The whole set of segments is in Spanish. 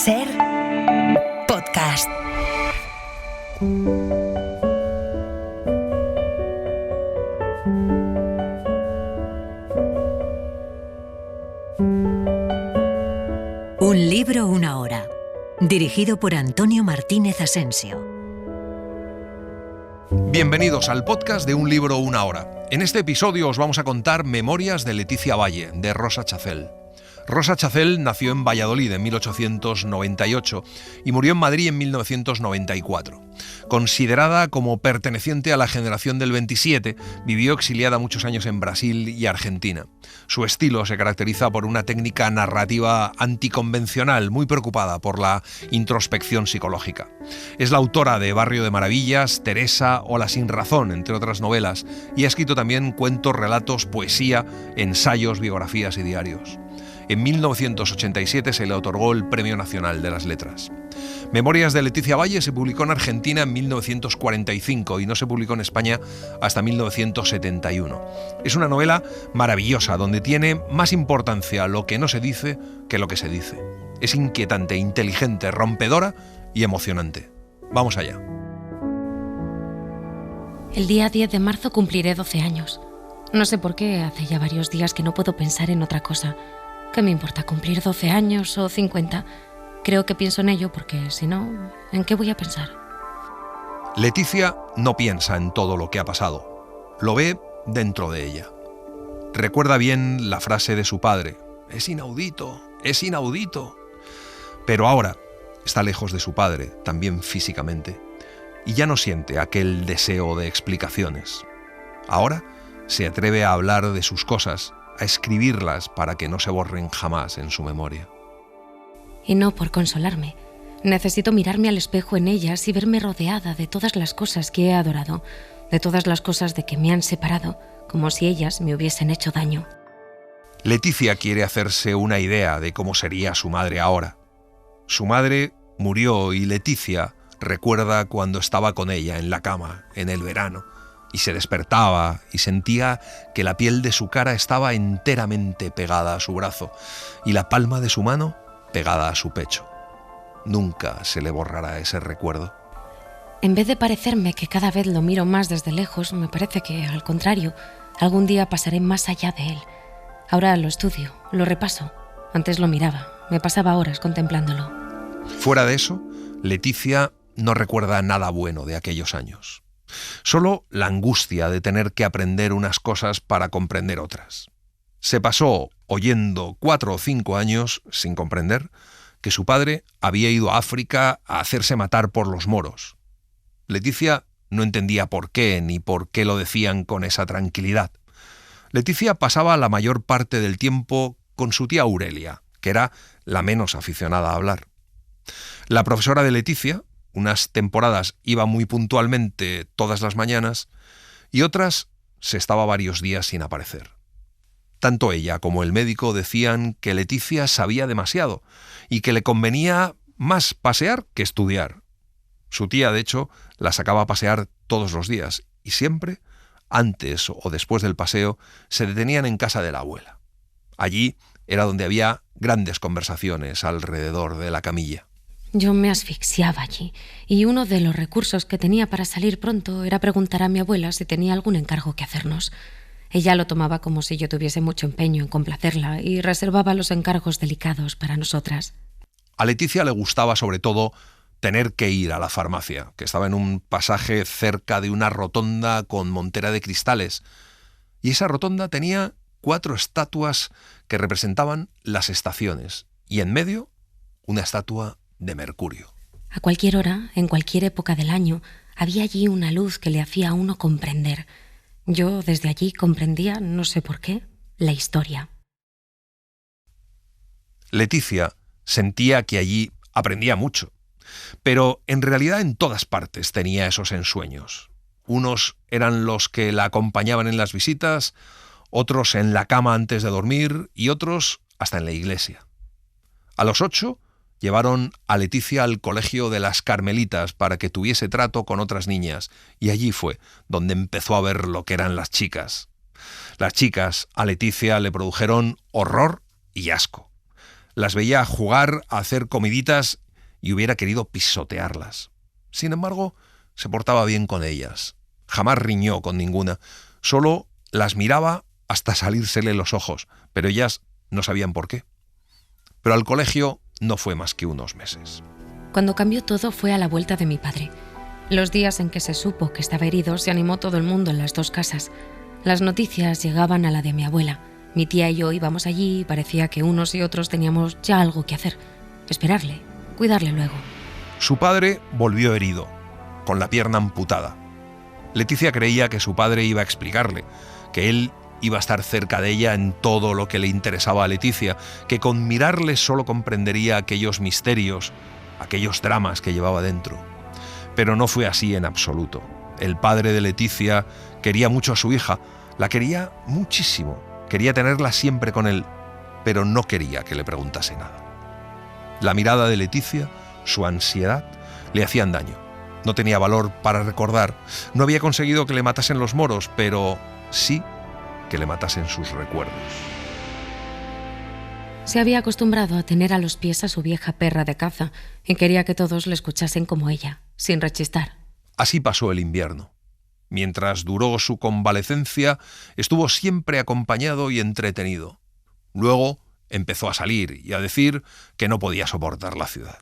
Ser podcast. Un libro, una hora. Dirigido por Antonio Martínez Asensio. Bienvenidos al podcast de Un libro, una hora. En este episodio os vamos a contar Memorias de Leticia Valle, de Rosa Chacel. Rosa Chacel nació en Valladolid en 1898 y murió en Madrid en 1994. Considerada como perteneciente a la generación del 27, vivió exiliada muchos años en Brasil y Argentina. Su estilo se caracteriza por una técnica narrativa anticonvencional, muy preocupada por la introspección psicológica. Es la autora de Barrio de Maravillas, Teresa o La Sin Razón, entre otras novelas, y ha escrito también cuentos, relatos, poesía, ensayos, biografías y diarios. En 1987 se le otorgó el Premio Nacional de las Letras. Memorias de Leticia Valle se publicó en Argentina en 1945 y no se publicó en España hasta 1971. Es una novela maravillosa donde tiene más importancia lo que no se dice que lo que se dice. Es inquietante, inteligente, rompedora y emocionante. Vamos allá. El día 10 de marzo cumpliré 12 años. No sé por qué, hace ya varios días que no puedo pensar en otra cosa. ¿Qué me importa cumplir 12 años o 50? Creo que pienso en ello porque, si no, ¿en qué voy a pensar? Leticia no piensa en todo lo que ha pasado. Lo ve dentro de ella. Recuerda bien la frase de su padre. Es inaudito, es inaudito. Pero ahora está lejos de su padre, también físicamente, y ya no siente aquel deseo de explicaciones. Ahora se atreve a hablar de sus cosas, a escribirlas para que no se borren jamás en su memoria. Y no por consolarme. Necesito mirarme al espejo en ellas y verme rodeada de todas las cosas que he adorado, de todas las cosas de que me han separado, como si ellas me hubiesen hecho daño. Leticia quiere hacerse una idea de cómo sería su madre ahora. Su madre murió y Leticia recuerda cuando estaba con ella en la cama, en el verano, y se despertaba y sentía que la piel de su cara estaba enteramente pegada a su brazo y la palma de su mano pegada a su pecho. Nunca se le borrará ese recuerdo. En vez de parecerme que cada vez lo miro más desde lejos, me parece que, al contrario, algún día pasaré más allá de él. Ahora lo estudio, lo repaso. Antes lo miraba, me pasaba horas contemplándolo. Fuera de eso, Leticia no recuerda nada bueno de aquellos años. Solo la angustia de tener que aprender unas cosas para comprender otras. Se pasó oyendo 4 o 5 años, sin comprender, que su padre había ido a África a hacerse matar por los moros. Leticia no entendía por qué ni por qué lo decían con esa tranquilidad. Leticia pasaba la mayor parte del tiempo con su tía Aurelia, que era la menos aficionada a hablar. La profesora de Leticia, unas temporadas iba muy puntualmente todas las mañanas y otras se estaba varios días sin aparecer. Tanto ella como el médico decían que Leticia sabía demasiado y que le convenía más pasear que estudiar. Su tía, de hecho, la sacaba a pasear todos los días y siempre, antes o después del paseo, se detenían en casa de la abuela. Allí era donde había grandes conversaciones alrededor de la camilla. Yo me asfixiaba allí, y uno de los recursos que tenía para salir pronto era preguntar a mi abuela si tenía algún encargo que hacernos. Ella lo tomaba como si yo tuviese mucho empeño en complacerla y reservaba los encargos delicados para nosotras. A Leticia le gustaba sobre todo tener que ir a la farmacia, que estaba en un pasaje cerca de una rotonda con montera de cristales, y esa rotonda tenía 4 estatuas que representaban las estaciones, y en medio una estatua de Mercurio. A cualquier hora, en cualquier época del año, había allí una luz que le hacía a uno comprender. Yo desde allí comprendía, no sé por qué, la historia. Leticia sentía que allí aprendía mucho, pero en realidad en todas partes tenía esos ensueños. Unos eran los que la acompañaban en las visitas, otros en la cama antes de dormir y otros hasta en la iglesia. A los 8 llevaron a Leticia al colegio de las Carmelitas para que tuviese trato con otras niñas, y allí fue donde empezó a ver lo que eran las chicas. Las chicas a Leticia le produjeron horror y asco. Las veía jugar, a hacer comiditas y hubiera querido pisotearlas. Sin embargo, se portaba bien con ellas. Jamás riñó con ninguna. Solo las miraba hasta salírsele los ojos, pero ellas no sabían por qué. Pero al colegio no fue más que unos meses. Cuando cambió todo fue a la vuelta de mi padre. Los días en que se supo que estaba herido, se animó todo el mundo en las dos casas. Las noticias llegaban a la de mi abuela. Mi tía y yo íbamos allí y parecía que unos y otros teníamos ya algo que hacer. Esperarle, cuidarle luego. Su padre volvió herido, con la pierna amputada. Leticia creía que su padre iba a explicarle, que él iba a estar cerca de ella en todo lo que le interesaba a Leticia, que con mirarle solo comprendería aquellos misterios, aquellos dramas que llevaba dentro. Pero no fue así en absoluto. El padre de Leticia quería mucho a su hija, la quería muchísimo, quería tenerla siempre con él, pero no quería que le preguntase nada. La mirada de Leticia, su ansiedad, le hacían daño. No tenía valor para recordar, no había conseguido que le matasen los moros, pero sí que le matasen sus recuerdos. Se había acostumbrado a tener a los pies a su vieja perra de caza y quería que todos le escuchasen como ella, sin rechistar. Así pasó el invierno. Mientras duró su convalecencia, estuvo siempre acompañado y entretenido. Luego empezó a salir y a decir que no podía soportar la ciudad.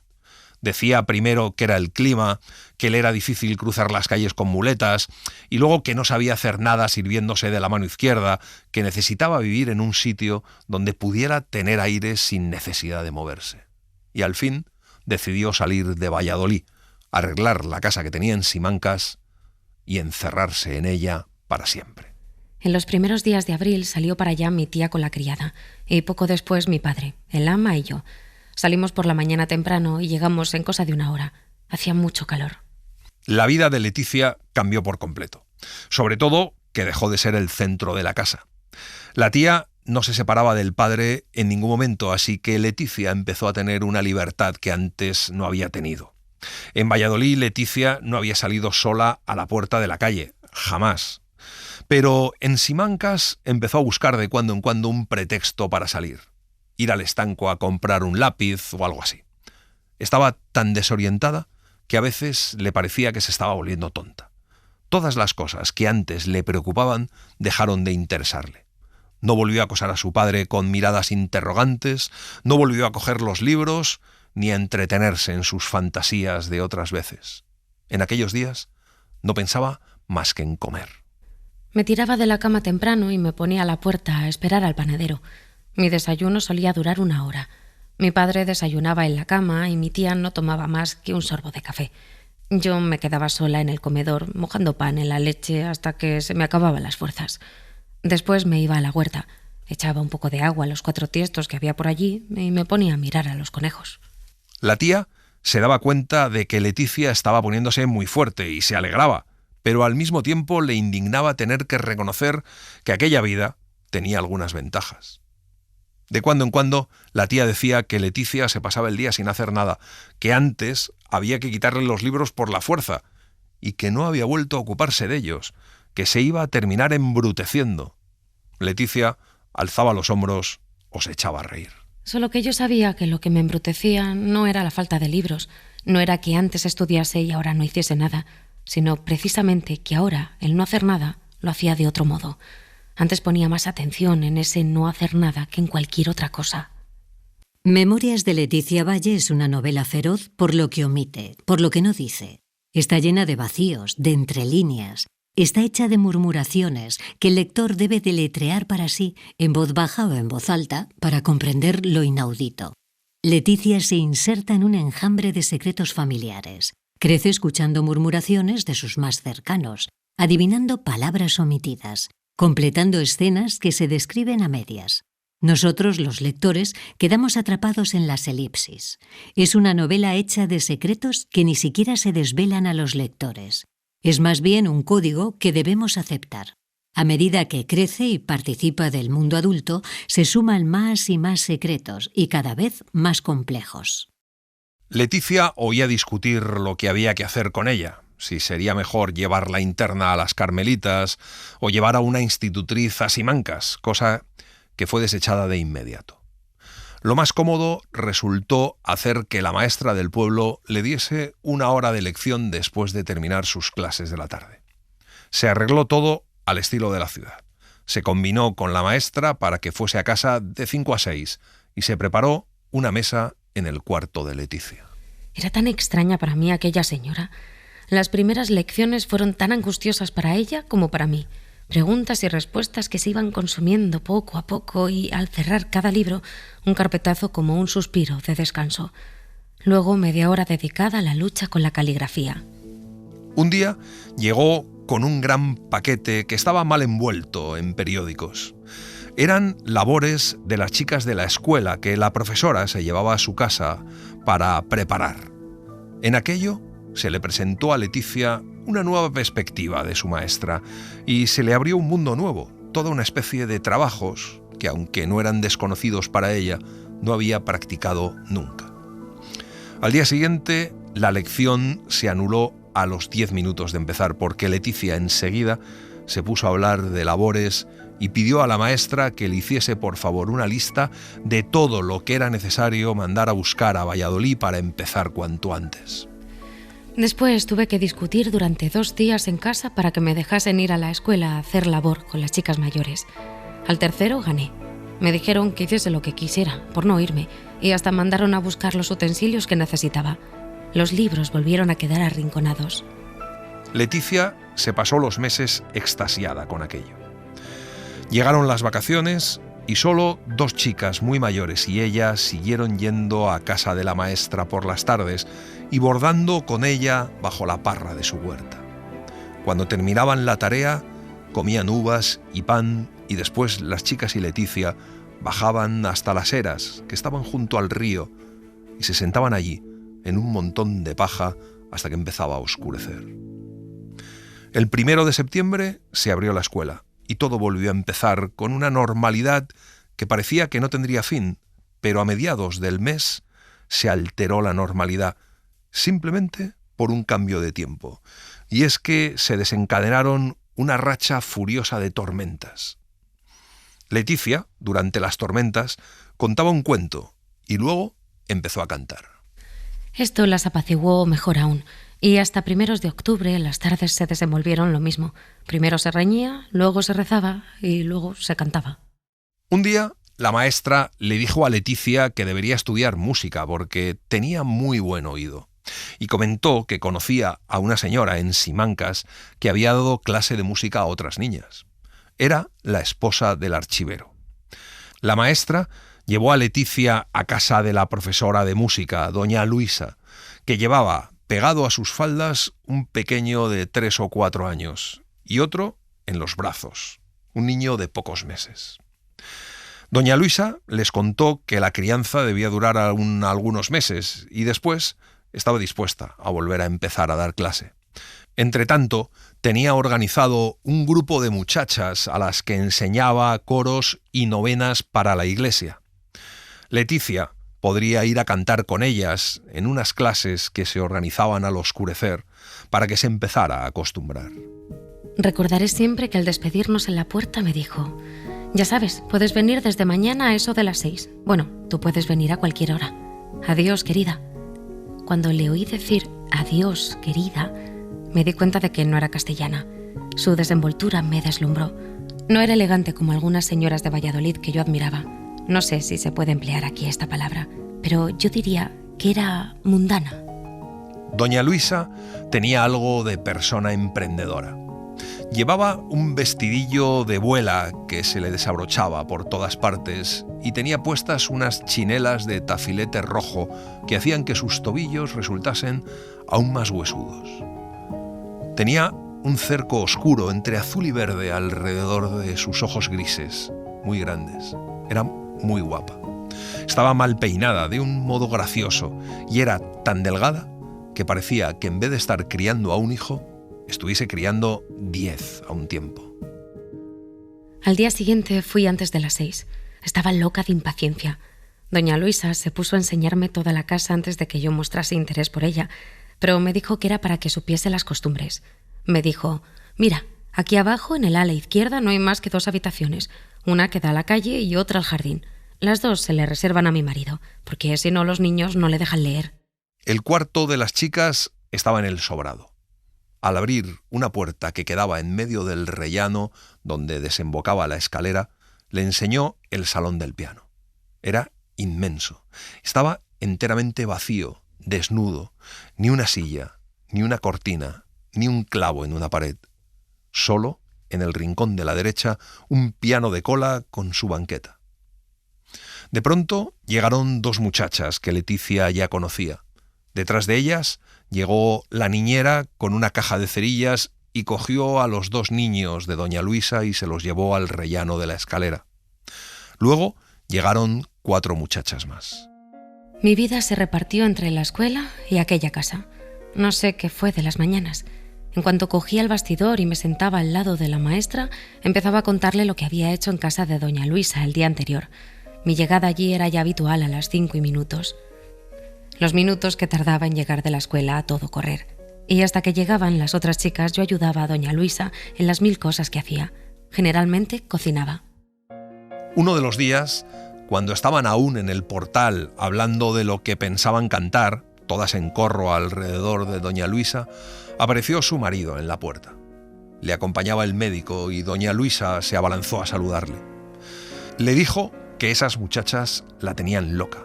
Decía primero que era el clima, que le era difícil cruzar las calles con muletas, y luego que no sabía hacer nada sirviéndose de la mano izquierda, que necesitaba vivir en un sitio donde pudiera tener aire sin necesidad de moverse. Y al fin decidió salir de Valladolid, arreglar la casa que tenía en Simancas y encerrarse en ella para siempre. En los primeros días de abril salió para allá mi tía con la criada, y poco después mi padre, el ama y yo. Salimos por la mañana temprano y llegamos en cosa de una hora. Hacía mucho calor. La vida de Leticia cambió por completo. Sobre todo que dejó de ser el centro de la casa. La tía no se separaba del padre en ningún momento, así que Leticia empezó a tener una libertad que antes no había tenido. En Valladolid, Leticia no había salido sola a la puerta de la calle, jamás. Pero en Simancas empezó a buscar de cuando en cuando un pretexto para salir. Ir al estanco a comprar un lápiz o algo así. Estaba tan desorientada que a veces le parecía que se estaba volviendo tonta. Todas las cosas que antes le preocupaban dejaron de interesarle. No volvió a acosar a su padre con miradas interrogantes, no volvió a coger los libros, ni a entretenerse en sus fantasías de otras veces. En aquellos días no pensaba más que en comer. Me tiraba de la cama temprano y me ponía a la puerta a esperar al panadero. Mi desayuno solía durar 1 hora. Mi padre desayunaba en la cama y mi tía no tomaba más que un sorbo de café. Yo me quedaba sola en el comedor, mojando pan en la leche hasta que se me acababan las fuerzas. Después me iba a la huerta, echaba un poco de agua a los 4 tiestos que había por allí y me ponía a mirar a los conejos. La tía se daba cuenta de que Leticia estaba poniéndose muy fuerte y se alegraba, pero al mismo tiempo le indignaba tener que reconocer que aquella vida tenía algunas ventajas. De cuando en cuando, la tía decía que Leticia se pasaba el día sin hacer nada, que antes había que quitarle los libros por la fuerza y que no había vuelto a ocuparse de ellos, que se iba a terminar embruteciendo. Leticia alzaba los hombros o se echaba a reír. Solo que yo sabía que lo que me embrutecía no era la falta de libros, no era que antes estudiase y ahora no hiciese nada, sino precisamente que ahora el no hacer nada lo hacía de otro modo. Antes ponía más atención en ese no hacer nada que en cualquier otra cosa. Memorias de Leticia Valle es una novela feroz por lo que omite, por lo que no dice. Está llena de vacíos, de entrelíneas. Está hecha de murmuraciones que el lector debe deletrear para sí, en voz baja o en voz alta, para comprender lo inaudito. Leticia se inserta en un enjambre de secretos familiares. Crece escuchando murmuraciones de sus más cercanos, adivinando palabras omitidas, completando escenas que se describen a medias. Nosotros, los lectores, quedamos atrapados en las elipsis. Es una novela hecha de secretos que ni siquiera se desvelan a los lectores. Es más bien un código que debemos aceptar. A medida que crece y participa del mundo adulto, se suman más y más secretos y cada vez más complejos. Leticia oía discutir lo que había que hacer con ella, si sería mejor llevarla interna a las Carmelitas o llevar a una institutriz a Simancas, cosa que fue desechada de inmediato. Lo más cómodo resultó hacer que la maestra del pueblo le diese una hora de lección después de terminar sus clases de la tarde. Se arregló todo al estilo de la ciudad. Se combinó con la maestra para que fuese a casa de 5 a 6 y se preparó una mesa en el cuarto de Leticia. Era tan extraña para mí aquella señora. Las primeras lecciones fueron tan angustiosas para ella como para mí. Preguntas y respuestas que se iban consumiendo poco a poco y, al cerrar cada libro, un carpetazo como un suspiro de descanso. Luego media hora dedicada a la lucha con la caligrafía. Un día llegó con un gran paquete que estaba mal envuelto en periódicos. Eran labores de las chicas de la escuela que la profesora se llevaba a su casa para preparar. En aquello se le presentó a Leticia una nueva perspectiva de su maestra y se le abrió un mundo nuevo, toda una especie de trabajos que, aunque no eran desconocidos para ella, no había practicado nunca. Al día siguiente, la lección se anuló a los 10 minutos de empezar porque Leticia enseguida se puso a hablar de labores y pidió a la maestra que le hiciese por favor una lista de todo lo que era necesario mandar a buscar a Valladolid para empezar cuanto antes. Después tuve que discutir durante 2 días en casa para que me dejasen ir a la escuela a hacer labor con las chicas mayores. Al tercero gané. Me dijeron que hiciese lo que quisiera, por no irme, y hasta mandaron a buscar los utensilios que necesitaba. Los libros volvieron a quedar arrinconados. Leticia se pasó los meses extasiada con aquello. Llegaron las vacaciones y solo 2 chicas muy mayores y ella siguieron yendo a casa de la maestra por las tardes y bordando con ella bajo la parra de su huerta. Cuando terminaban la tarea, comían uvas y pan y después las chicas y Leticia bajaban hasta las eras que estaban junto al río y se sentaban allí en un montón de paja hasta que empezaba a oscurecer. El 1 de septiembre se abrió la escuela y todo volvió a empezar con una normalidad que parecía que no tendría fin, pero a mediados del mes se alteró la normalidad, simplemente por un cambio de tiempo. Y es que se desencadenaron una racha furiosa de tormentas. Leticia, durante las tormentas, contaba un cuento y luego empezó a cantar. Esto las apaciguó mejor aún, y hasta primeros de octubre las tardes se desenvolvieron lo mismo. Primero se reñía, luego se rezaba y luego se cantaba. Un día, la maestra le dijo a Leticia que debería estudiar música porque tenía muy buen oído. Y comentó que conocía a una señora en Simancas que había dado clase de música a otras niñas. Era la esposa del archivero. La maestra llevó a Leticia a casa de la profesora de música, doña Luisa, que llevaba pegado a sus faldas un pequeño de 3 o 4 años y otro en los brazos, un niño de pocos meses. Doña Luisa les contó que la crianza debía durar aún algunos meses y después estaba dispuesta a volver a empezar a dar clase. Entretanto, tenía organizado un grupo de muchachas a las que enseñaba coros y novenas para la iglesia. Leticia podría ir a cantar con ellas en unas clases que se organizaban al oscurecer para que se empezara a acostumbrar. Recordaré siempre que al despedirnos en la puerta me dijo: «Ya sabes, puedes venir desde mañana a eso de las 6. Bueno, tú puedes venir a cualquier hora. Adiós, querida». Cuando le oí decir «adiós, querida», me di cuenta de que no era castellana. Su desenvoltura me deslumbró. No era elegante como algunas señoras de Valladolid que yo admiraba. No sé si se puede emplear aquí esta palabra, pero yo diría que era mundana. Doña Luisa tenía algo de persona emprendedora. Llevaba un vestidillo de vuela que se le desabrochaba por todas partes y tenía puestas unas chinelas de tafilete rojo que hacían que sus tobillos resultasen aún más huesudos. Tenía un cerco oscuro entre azul y verde alrededor de sus ojos grises, muy grandes. Era muy guapa. Estaba mal peinada de un modo gracioso y era tan delgada que parecía que en vez de estar criando a un hijo, estuviese criando 10 a un tiempo. Al día siguiente fui antes de las 6. Estaba loca de impaciencia. Doña Luisa se puso a enseñarme toda la casa antes de que yo mostrase interés por ella, pero me dijo que era para que supiese las costumbres. Me dijo: «Mira, aquí abajo en el ala izquierda no hay más que 2 habitaciones, una que da a la calle y otra al jardín. Las 2 se le reservan a mi marido, porque si no los niños no le dejan leer. El cuarto de las chicas estaba en el sobrado. Al abrir una puerta que quedaba en medio del rellano donde desembocaba la escalera, le enseñó el salón del piano. Era inmenso. Estaba enteramente vacío, desnudo, ni una silla, ni una cortina, ni un clavo en una pared. Solo, en el rincón de la derecha, un piano de cola con su banqueta. De pronto llegaron 2 muchachas que Leticia ya conocía. Detrás de ellas llegó la niñera con una caja de cerillas y cogió a los 2 niños de doña Luisa y se los llevó al rellano de la escalera. Luego llegaron 4 muchachas más. Mi vida se repartió entre la escuela y aquella casa. No sé qué fue de las mañanas. En cuanto cogía el bastidor y me sentaba al lado de la maestra, empezaba a contarle lo que había hecho en casa de doña Luisa el día anterior. Mi llegada allí era ya habitual a las 5:00. Los minutos que tardaba en llegar de la escuela a todo correr. Y hasta que llegaban las otras chicas yo ayudaba a doña Luisa en las 1000 cosas que hacía. Generalmente cocinaba. Uno de los días, cuando estaban aún en el portal hablando de lo que pensaban cantar, todas en corro alrededor de doña Luisa, apareció su marido en la puerta. Le acompañaba el médico y doña Luisa se abalanzó a saludarle. Le dijo que esas muchachas la tenían loca.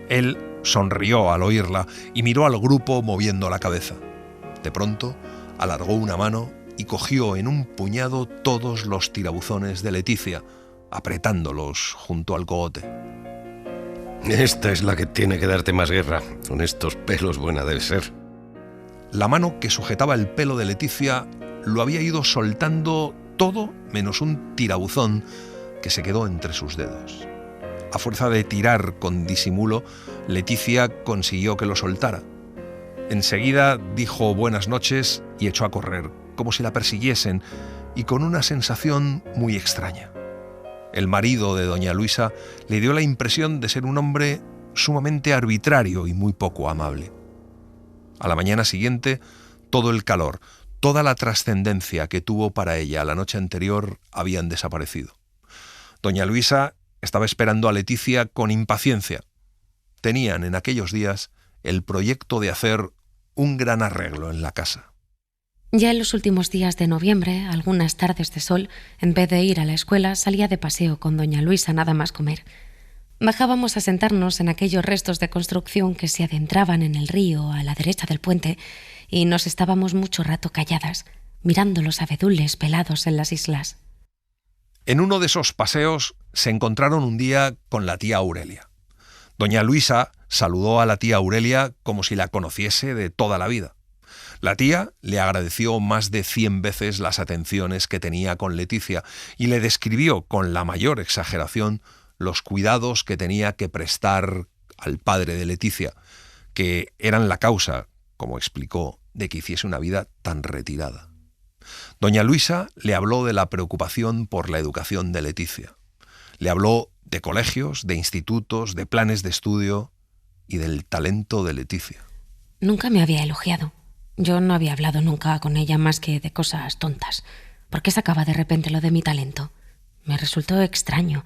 Él sonrió al oírla y miró al grupo moviendo la cabeza. De pronto, alargó una mano y cogió en un puñado todos los tirabuzones de Leticia, apretándolos junto al cogote. Esta es la que tiene que darte más guerra. Con estos pelos buena debe ser. La mano que sujetaba el pelo de Leticia lo había ido soltando todo menos un tirabuzón que se quedó entre sus dedos. A fuerza de tirar con disimulo, Leticia consiguió que lo soltara. Enseguida dijo buenas noches y echó a correr, como si la persiguiesen, y con una sensación muy extraña. El marido de doña Luisa le dio la impresión de ser un hombre sumamente arbitrario y muy poco amable. A la mañana siguiente, todo el calor, toda la trascendencia que tuvo para ella la noche anterior habían desaparecido. Doña Luisa estaba esperando a Leticia con impaciencia. Tenían en aquellos días el proyecto de hacer un gran arreglo en la casa. Ya en los últimos días de noviembre, algunas tardes de sol, en vez de ir a la escuela, salía de paseo con doña Luisa nada más comer. Bajábamos a sentarnos en aquellos restos de construcción que se adentraban en el río a la derecha del puente y nos estábamos mucho rato calladas, mirando los abedules pelados en las islas. En uno de esos paseos se encontraron un día con la tía Aurelia. Doña Luisa saludó a la tía Aurelia como si la conociese de toda la vida. La tía le agradeció más de 100 veces las atenciones que tenía con Leticia y le describió con la mayor exageración los cuidados que tenía que prestar al padre de Leticia, que eran la causa, como explicó, de que hiciese una vida tan retirada. Doña Luisa le habló de la preocupación por la educación de Leticia. Le habló de colegios, de institutos, de planes de estudio y del talento de Leticia. Nunca me había elogiado. Yo no había hablado nunca con ella más que de cosas tontas. ¿Por qué sacaba de repente lo de mi talento? Me resultó extraño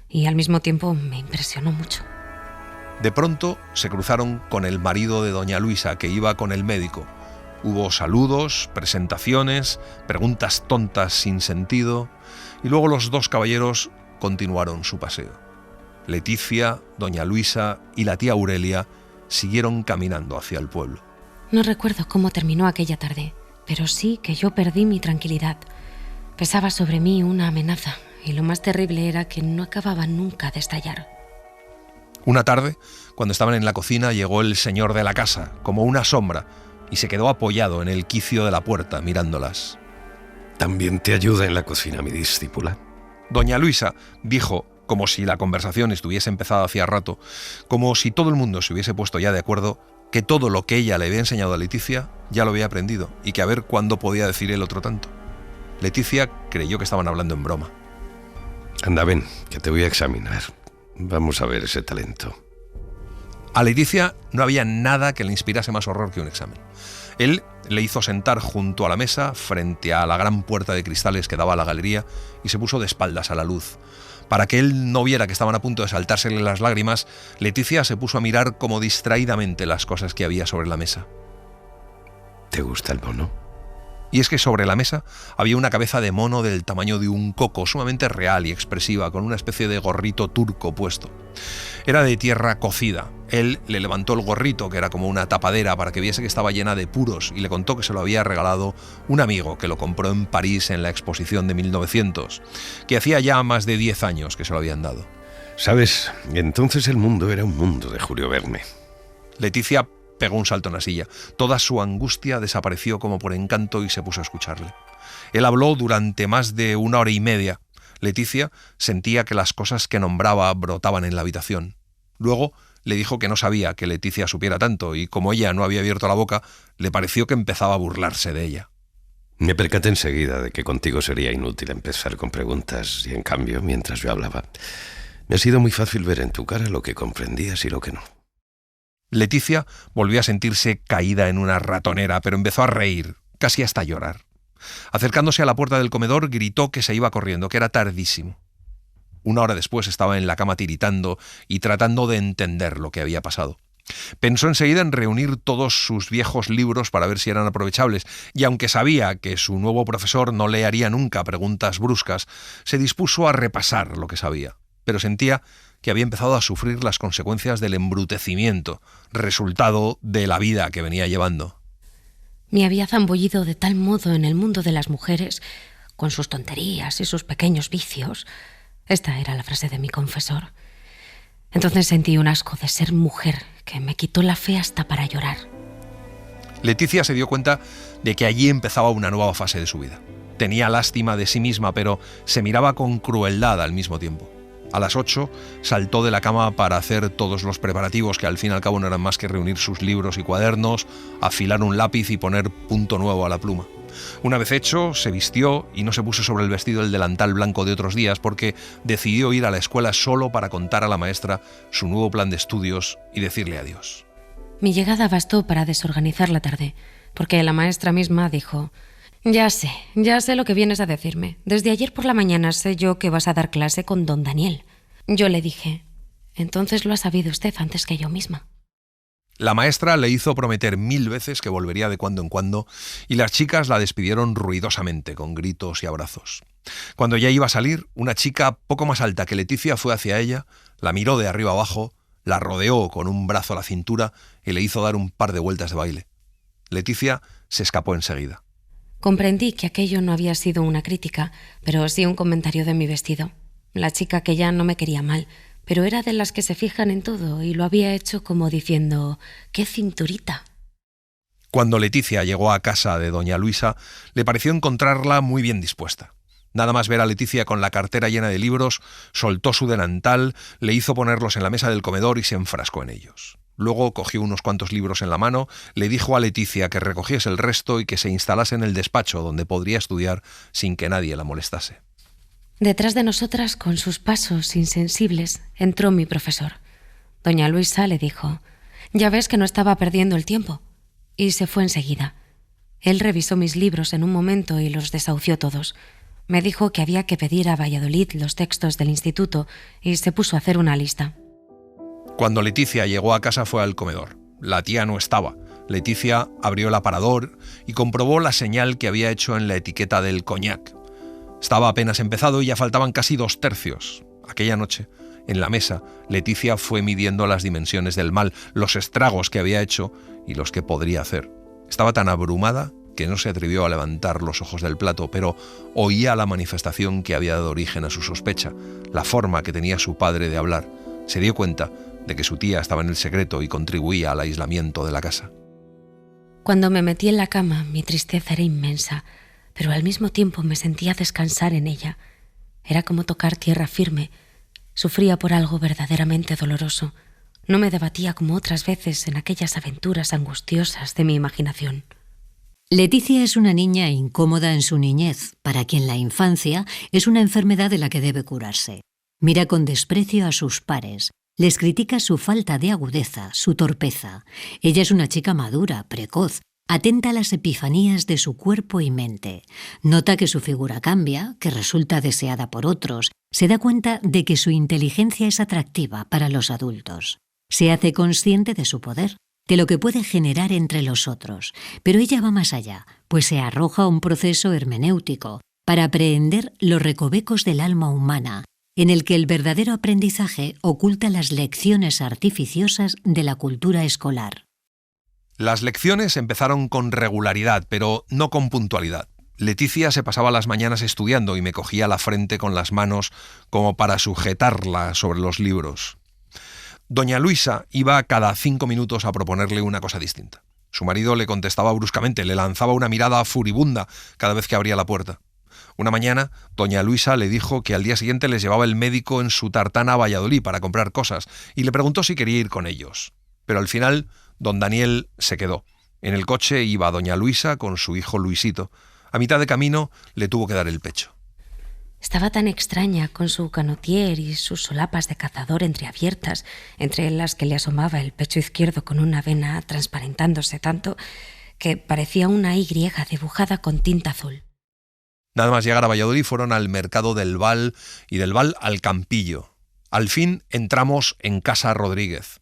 y al mismo tiempo me impresionó mucho. De pronto se cruzaron con el marido de doña Luisa, que iba con el médico. Hubo saludos, presentaciones, preguntas tontas sin sentido, y luego los 2 caballeros continuaron su paseo. Leticia, doña Luisa y la tía Aurelia siguieron caminando hacia el pueblo. No recuerdo cómo terminó aquella tarde, pero sí que yo perdí mi tranquilidad. Pesaba sobre mí una amenaza, y lo más terrible era que no acababa nunca de estallar. Una tarde, cuando estaban en la cocina, llegó el señor de la casa, como una sombra, y se quedó apoyado en el quicio de la puerta, mirándolas. ¿También te ayuda en la cocina mi discípula? Doña Luisa dijo, como si la conversación estuviese empezada hacía rato, como si todo el mundo se hubiese puesto ya de acuerdo, que todo lo que ella le había enseñado a Leticia ya lo había aprendido, y que a ver cuándo podía decir el otro tanto. Leticia creyó que estaban hablando en broma. Anda, ven, que te voy a examinar. Vamos a ver ese talento. A Leticia no había nada que le inspirase más horror que un examen. Él le hizo sentar junto a la mesa, frente a la gran puerta de cristales que daba a la galería, y se puso de espaldas a la luz. Para que él no viera que estaban a punto de saltársele las lágrimas, Leticia se puso a mirar como distraídamente las cosas que había sobre la mesa. ¿Te gusta el mono? Y es que sobre la mesa había una cabeza de mono del tamaño de un coco, sumamente real y expresiva, con una especie de gorrito turco puesto. Era de tierra cocida. Él le levantó el gorrito, que era como una tapadera, para que viese que estaba llena de puros, y le contó que se lo había regalado un amigo que lo compró en París en la exposición de 1900, que hacía ya más de 10 años que se lo habían dado. ¿Sabes? Entonces el mundo era un mundo de Julio Verne. Leticia pegó un salto en la silla. Toda su angustia desapareció como por encanto y se puso a escucharle. Él habló durante más de 1 hora y media. Leticia sentía que las cosas que nombraba brotaban en la habitación. Luego le dijo que no sabía que Leticia supiera tanto y como ella no había abierto la boca, le pareció que empezaba a burlarse de ella. Me percaté enseguida de que contigo sería inútil empezar con preguntas y en cambio, mientras yo hablaba, me ha sido muy fácil ver en tu cara lo que comprendías y lo que no. Leticia volvió a sentirse caída en una ratonera, pero empezó a reír, casi hasta llorar. Acercándose a la puerta del comedor, gritó que se iba corriendo, que era tardísimo. 1 hora después estaba en la cama tiritando y tratando de entender lo que había pasado. Pensó enseguida en reunir todos sus viejos libros para ver si eran aprovechables, y aunque sabía que su nuevo profesor no le haría nunca preguntas bruscas, se dispuso a repasar lo que sabía, pero sentía que había empezado a sufrir las consecuencias del embrutecimiento, resultado de la vida que venía llevando. Me había zambullido de tal modo en el mundo de las mujeres, con sus tonterías y sus pequeños vicios. Esta era la frase de mi confesor. Entonces sentí un asco de ser mujer que me quitó la fe hasta para llorar. Leticia se dio cuenta de que allí empezaba una nueva fase de su vida. Tenía lástima de sí misma, pero se miraba con crueldad al mismo tiempo. A las 8 saltó de la cama para hacer todos los preparativos, que al fin y al cabo no eran más que reunir sus libros y cuadernos, afilar un lápiz y poner punto nuevo a la pluma. Una vez hecho, se vistió y no se puso sobre el vestido el delantal blanco de otros días porque decidió ir a la escuela solo para contar a la maestra su nuevo plan de estudios y decirle adiós. Mi llegada bastó para desorganizar la tarde, porque la maestra misma dijo: ya sé lo que vienes a decirme. Desde ayer por la mañana sé yo que vas a dar clase con don Daniel. Yo le dije: entonces lo ha sabido usted antes que yo misma. La maestra le hizo prometer 1000 veces que volvería de cuando en cuando y las chicas la despidieron ruidosamente con gritos y abrazos. Cuando ya iba a salir, una chica poco más alta que Leticia fue hacia ella, la miró de arriba abajo, la rodeó con un brazo a la cintura y le hizo dar un par de vueltas de baile. Leticia se escapó enseguida. Comprendí que aquello no había sido una crítica, pero sí un comentario de mi vestido. La chica que ya no me quería mal, pero era de las que se fijan en todo y lo había hecho como diciendo: ¡qué cinturita! Cuando Leticia llegó a casa de doña Luisa, le pareció encontrarla muy bien dispuesta. Nada más ver a Leticia con la cartera llena de libros, soltó su delantal, le hizo ponerlos en la mesa del comedor y se enfrascó en ellos. Luego cogió unos cuantos libros en la mano, le dijo a Leticia que recogiese el resto y que se instalase en el despacho donde podría estudiar sin que nadie la molestase. Detrás de nosotras, con sus pasos insensibles, entró mi profesor. Doña Luisa le dijo: ya ves que no estaba perdiendo el tiempo. Y se fue enseguida. Él revisó mis libros en un momento y los desahució todos. Me dijo que había que pedir a Valladolid los textos del instituto y se puso a hacer una lista. Cuando Leticia llegó a casa fue al comedor. La tía no estaba. Leticia abrió el aparador y comprobó la señal que había hecho en la etiqueta del coñac. Estaba apenas empezado y ya faltaban casi 2/3. Aquella noche, en la mesa, Leticia fue midiendo las dimensiones del mal, los estragos que había hecho y los que podría hacer. Estaba tan abrumada que no se atrevió a levantar los ojos del plato, pero oía la manifestación que había dado origen a su sospecha, la forma que tenía su padre de hablar. Se dio cuenta de que su tía estaba en el secreto y contribuía al aislamiento de la casa. Cuando me metí en la cama, mi tristeza era inmensa, pero al mismo tiempo me sentía descansar en ella. Era como tocar tierra firme. Sufría por algo verdaderamente doloroso. No me debatía como otras veces en aquellas aventuras angustiosas de mi imaginación. Leticia es una niña incómoda en su niñez, para quien la infancia es una enfermedad de la que debe curarse. Mira con desprecio a sus pares. Les critica su falta de agudeza, su torpeza. Ella es una chica madura, precoz, atenta a las epifanías de su cuerpo y mente. Nota que su figura cambia, que resulta deseada por otros, Se da cuenta de que su inteligencia es atractiva para los adultos. Se hace consciente de su poder, de lo que puede generar entre los otros, pero ella va más allá, pues se arroja a un proceso hermenéutico para aprehender los recovecos del alma humana, en el que el verdadero aprendizaje oculta las lecciones artificiosas de la cultura escolar. Las lecciones empezaron con regularidad, pero no con puntualidad. Leticia se pasaba las mañanas estudiando y me cogía la frente con las manos como para sujetarla sobre los libros. Doña Luisa iba cada 5 minutos a proponerle una cosa distinta. Su marido le contestaba bruscamente, le lanzaba una mirada furibunda cada vez que abría la puerta. Una mañana, doña Luisa le dijo que al día siguiente les llevaba el médico en su tartana a Valladolid para comprar cosas y le preguntó si quería ir con ellos. Pero al final, don Daniel se quedó. En el coche iba doña Luisa con su hijo Luisito. A mitad de camino le tuvo que dar el pecho. Estaba tan extraña con su canotier y sus solapas de cazador entreabiertas, entre las que le asomaba el pecho izquierdo con una vena transparentándose tanto que parecía una Y dibujada con tinta azul. Nada más llegar a Valladolid fueron al mercado del Val y del Val al Campillo. Al fin entramos en Casa Rodríguez.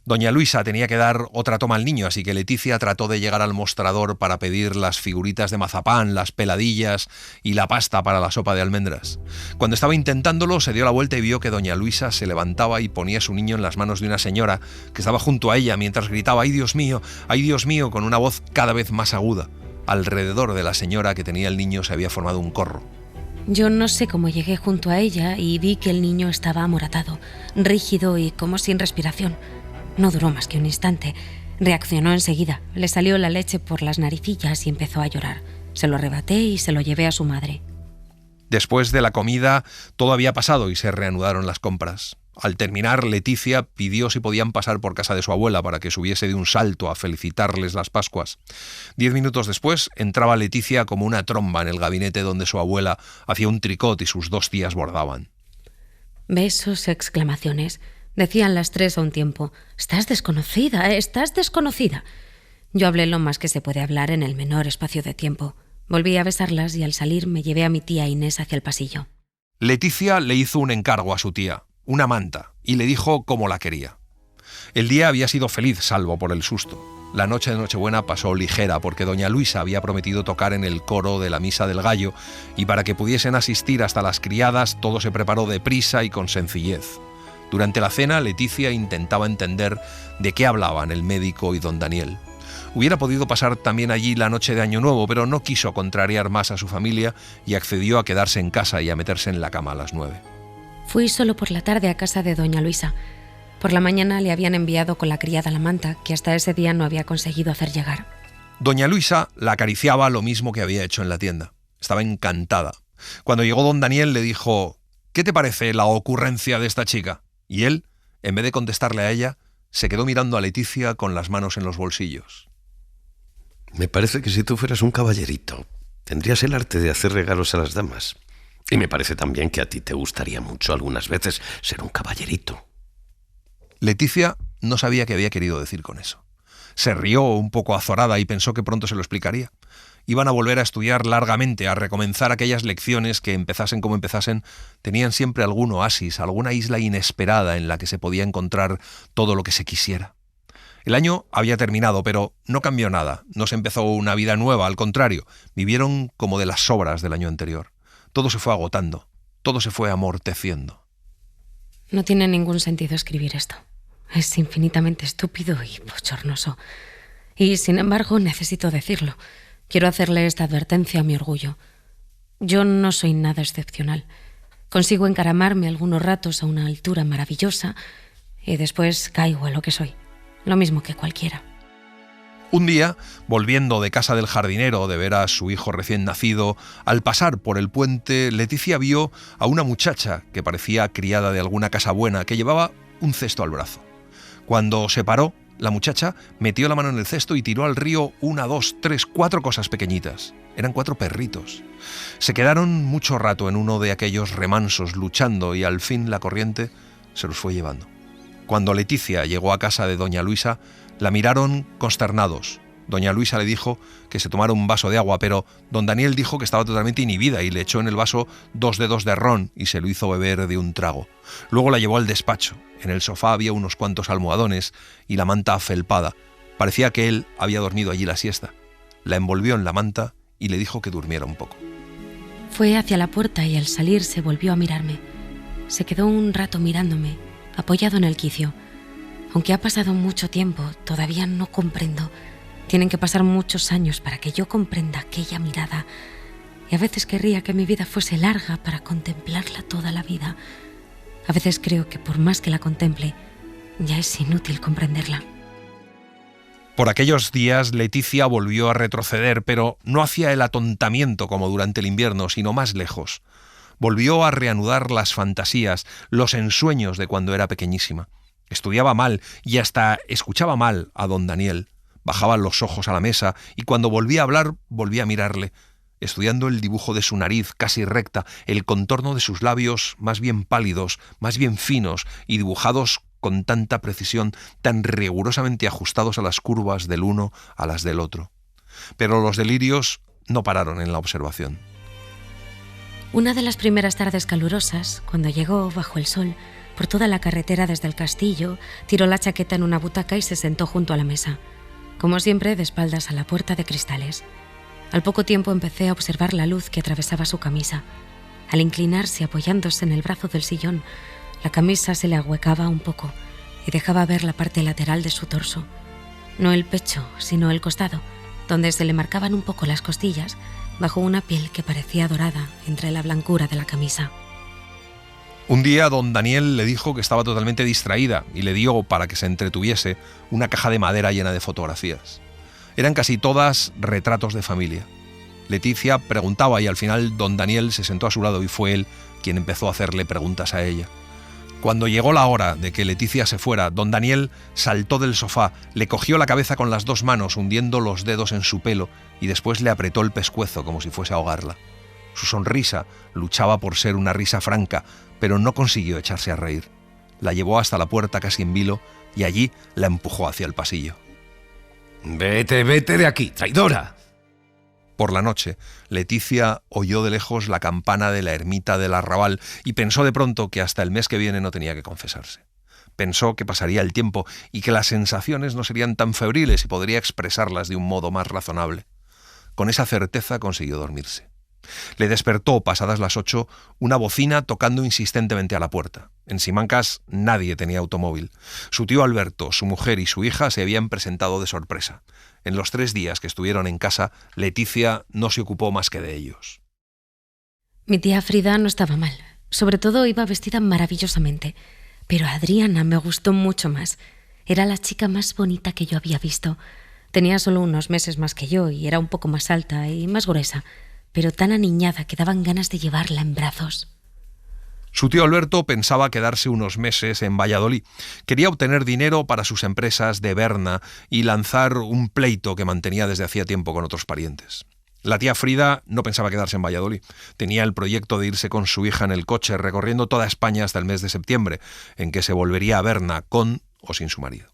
Doña Luisa tenía que dar otra toma al niño, así que Leticia trató de llegar al mostrador para pedir las figuritas de mazapán, las peladillas y la pasta para la sopa de almendras. Cuando estaba intentándolo, se dio la vuelta y vio que doña Luisa se levantaba y ponía a su niño en las manos de una señora que estaba junto a ella mientras gritaba ¡ay, Dios mío!, con una voz cada vez más aguda. Alrededor de la señora que tenía el niño se había formado un corro. Yo no sé cómo llegué junto a ella y vi que el niño estaba amoratado, rígido y como sin respiración. No duró más que un instante. Reaccionó enseguida, le salió la leche por las naricillas y empezó a llorar. Se lo arrebaté y se lo llevé a su madre. Después de la comida, todo había pasado y se reanudaron las compras. Al terminar, Leticia pidió si podían pasar por casa de su abuela para que subiese de un salto a felicitarles las Pascuas. 10 minutos después, entraba Leticia como una tromba en el gabinete donde su abuela hacía un tricot y sus 2 tías bordaban. Besos, exclamaciones. Decían las 3 a un tiempo. «Estás desconocida, estás desconocida». Yo hablé lo más que se puede hablar en el menor espacio de tiempo. Volví a besarlas y al salir me llevé a mi tía Inés hacia el pasillo. Leticia le hizo un encargo a su tía, una manta, y le dijo cómo la quería. El día había sido feliz, salvo por el susto. La noche de Nochebuena pasó ligera porque doña Luisa había prometido tocar en el coro de la Misa del Gallo y para que pudiesen asistir hasta las criadas todo se preparó deprisa y con sencillez. Durante la cena, Leticia intentaba entender de qué hablaban el médico y don Daniel. Hubiera podido pasar también allí la noche de Año Nuevo, pero no quiso contrariar más a su familia y accedió a quedarse en casa y a meterse en la cama a las 9. Fui solo por la tarde a casa de doña Luisa. Por la mañana le habían enviado con la criada la manta, que hasta ese día no había conseguido hacer llegar. Doña Luisa la acariciaba lo mismo que había hecho en la tienda. Estaba encantada. Cuando llegó don Daniel le dijo: «¿Qué te parece la ocurrencia de esta chica?». Y él, en vez de contestarle a ella, se quedó mirando a Leticia con las manos en los bolsillos. Me parece que si tú fueras un caballerito, tendrías el arte de hacer regalos a las damas. Y me parece también que a ti te gustaría mucho algunas veces ser un caballerito. Leticia no sabía qué había querido decir con eso. Se rió un poco azorada y pensó que pronto se lo explicaría. Iban a volver a estudiar largamente, a recomenzar aquellas lecciones que, empezasen como empezasen, tenían siempre algún oasis, alguna isla inesperada en la que se podía encontrar todo lo que se quisiera. El año había terminado, pero no cambió nada, no se empezó una vida nueva, al contrario, vivieron como de las sobras del año anterior. Todo se fue agotando, todo se fue amorteciendo. No tiene ningún sentido escribir esto. Es infinitamente estúpido y bochornoso. Y, sin embargo, necesito decirlo. Quiero hacerle esta advertencia a mi orgullo. Yo no soy nada excepcional. Consigo encaramarme algunos ratos a una altura maravillosa y después caigo a lo que soy, lo mismo que cualquiera. Un día, volviendo de casa del jardinero de ver a su hijo recién nacido, al pasar por el puente, Leticia vio a una muchacha que parecía criada de alguna casa buena, que llevaba un cesto al brazo. Cuando se paró, la muchacha metió la mano en el cesto y tiró al río 1, 2, 3, 4 cosas pequeñitas. Eran 4 perritos. Se quedaron mucho rato en uno de aquellos remansos luchando y al fin la corriente se los fue llevando. Cuando Leticia llegó a casa de doña Luisa, la miraron consternados. Doña Luisa le dijo que se tomara un vaso de agua, pero don Daniel dijo que estaba totalmente inhibida y le echó en el vaso 2 dedos de ron y se lo hizo beber de un trago. Luego la llevó al despacho. En el sofá había unos cuantos almohadones y la manta afelpada. Parecía que él había dormido allí la siesta. La envolvió en la manta y le dijo que durmiera un poco. Fue hacia la puerta y al salir se volvió a mirarme. Se quedó un rato mirándome, apoyado en el quicio. Aunque ha pasado mucho tiempo, todavía no comprendo. Tienen que pasar muchos años para que yo comprenda aquella mirada. Y a veces querría que mi vida fuese larga para contemplarla toda la vida. A veces creo que por más que la contemple, ya es inútil comprenderla. Por aquellos días Leticia volvió a retroceder, pero no hacia el atontamiento como durante el invierno, sino más lejos. Volvió a reanudar las fantasías, los ensueños de cuando era pequeñísima. Estudiaba mal y hasta escuchaba mal a don Daniel. Bajaba los ojos a la mesa y cuando volvía a hablar, volvía a mirarle, estudiando el dibujo de su nariz casi recta, el contorno de sus labios más bien pálidos, más bien finos y dibujados con tanta precisión, tan rigurosamente ajustados a las curvas del uno a las del otro. Pero los delirios no pararon en la observación. Una de las primeras tardes calurosas, cuando llegó bajo el sol, por toda la carretera desde el castillo, tiró la chaqueta en una butaca y se sentó junto a la mesa. Como siempre, de espaldas a la puerta de cristales. Al poco tiempo empecé a observar la luz que atravesaba su camisa. Al inclinarse apoyándose en el brazo del sillón, la camisa se le ahuecaba un poco y dejaba ver la parte lateral de su torso. No el pecho, sino el costado, donde se le marcaban un poco las costillas, bajo una piel que parecía dorada entre la blancura de la camisa. Un día don Daniel le dijo que estaba totalmente distraída y le dio, para que se entretuviese, una caja de madera llena de fotografías. Eran casi todas retratos de familia. Leticia preguntaba y al final don Daniel se sentó a su lado y fue él quien empezó a hacerle preguntas a ella. Cuando llegó la hora de que Leticia se fuera, don Daniel saltó del sofá, le cogió la cabeza con las 2 manos, hundiendo los dedos en su pelo, y después le apretó el pescuezo como si fuese a ahogarla. Su sonrisa luchaba por ser una risa franca, pero no consiguió echarse a reír. La llevó hasta la puerta casi en vilo y allí la empujó hacia el pasillo. Vete de aquí, traidora. Por la noche, Leticia oyó de lejos la campana de la ermita del arrabal y pensó de pronto que hasta el mes que viene no tenía que confesarse. Pensó que pasaría el tiempo y que las sensaciones no serían tan febriles y podría expresarlas de un modo más razonable. Con esa certeza consiguió dormirse. Le despertó, pasadas las 8, una bocina tocando insistentemente a la puerta. En Simancas nadie tenía automóvil. Su tío Alberto, su mujer y su hija se habían presentado de sorpresa. En los 3 días que estuvieron en casa, Leticia no se ocupó más que de ellos. Mi tía Frida no estaba mal. Sobre todo iba vestida maravillosamente. Pero Adriana me gustó mucho más. Era la chica más bonita que yo había visto. Tenía solo unos meses más que yo y era un poco más alta y más gruesa, pero tan aniñada que daban ganas de llevarla en brazos. Su tío Alberto pensaba quedarse unos meses en Valladolid. Quería obtener dinero para sus empresas de Berna y lanzar un pleito que mantenía desde hacía tiempo con otros parientes. La tía Frida no pensaba quedarse en Valladolid. Tenía el proyecto de irse con su hija en el coche, recorriendo toda España hasta el mes de septiembre, en que se volvería a Berna con o sin su marido.